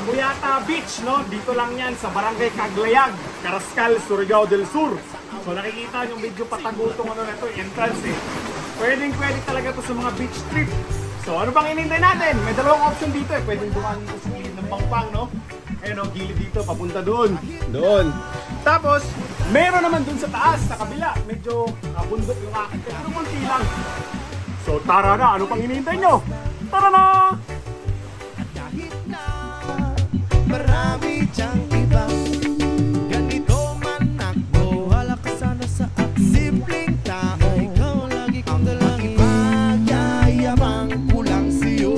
Buyata Beach, no? Dito lang yan sa Barangay Caglayag, Carrascal, Surigao del Sur. So nakikita yung medyo patago itong ano na ito, entrance eh. Pwede talaga to sa mga beach trip. So ano bang inintay natin? May dalawang option dito eh. Pwedeng dumaan dito sa gilid ng Pangpang, no? Ayun o, gilid dito, papunta doon. Doon. Tapos, meron naman doon sa taas, sa kabila. Medyo bundok yung akin. Pero kunti lang. So tara na, ano pang inintay nyo? Tara na! Marami diyang iba, ganito man ako. Wala ka sana sa akin, simpleng tao. Ikaw lagi kong dalangin, magyayabang ko lang sa'yo.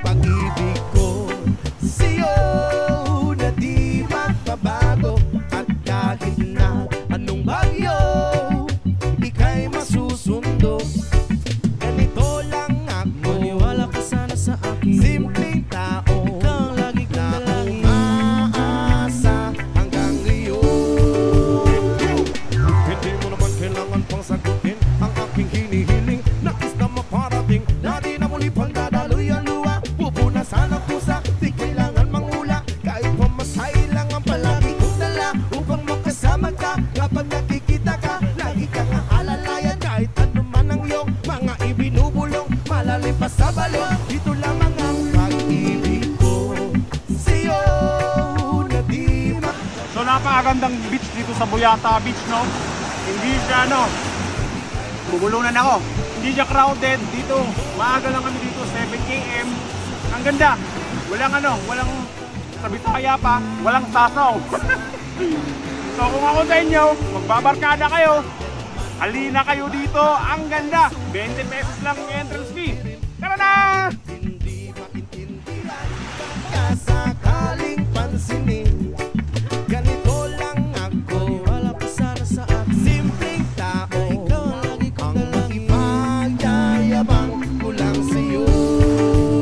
Pag-ibig ko sa'yo na di magbabago. At kahit na anong bagyo, ika'y masusundo. Ganito lang ako, maniwala ka sana sa akin, simpleng tao. Sa balon, dito lamang ang pag-ibig ko sa'yo na di ma... So napakagandang beach dito sa Buyata Beach, no? Hindi siya, no? Bubulunan ako. Hindi siya crowded dito. Maaga lang kami dito, 7 AM. Ang ganda. Walang sabitaya pa. Walang sasaw. So kung ako sa inyo, magbabarkada kayo. Halina kayo dito. Ang ganda. 20 pesos lang yung entrance fee. Tara na! Hindi maintindihan, kasakaling pansinin. Ganito lang ako, wala pa sana sa akin, simpleng tao. Ikaw lagi kong dalangin, magyayabang ko lang sa'yo.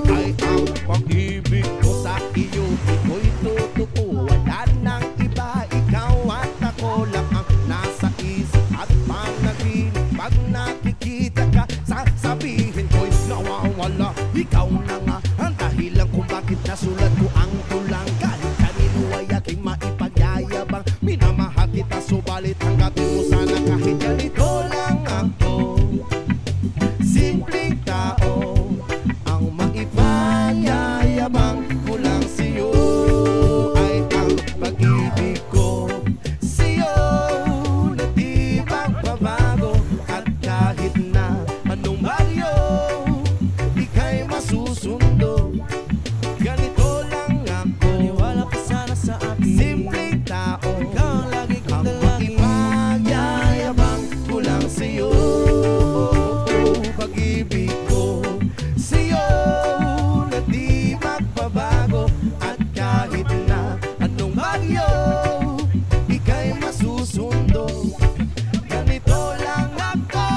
Ay ang pag-ibig ko sa iyo, ito'y totoo. Wala nang iba, ikaw at ako lang ang nasa isip at panaginip. Pag nakikita ka, sasabihin ko'y nawawala. Ikaw na nga ang dahilan kung bakit nasulat ko ang tulang. Kahit kanino ay aking maipagyayabang, minamahal kita subalit hanggatin mo sana kahit ganito lang ako. Simpleng tao, ang maipagyayabang ko lang sa'yo. Ay ang pag-ibig ko sa'yo na di magbabago. At kahit na anong bagyo, ika'y masusundo. Ganito lang ako, maniwala ka sana sa akin, simpleng tao. Ikaw lagi kong dalangin, magyayabang ko lang sa'yo. Pag-ibig ko sa'yo na di magbabago. At kahit na anong bagyo, ika'y masusundo. Ganito lang ako,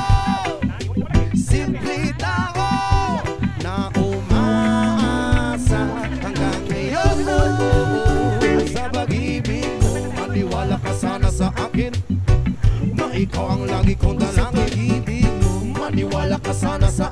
simple tao na umaasa hanggang ngayon. Sa pag-ibig mo, maniwala ka sana sa akin, na ikaw ang lagi kong dalangin. Maniwala ka sana sa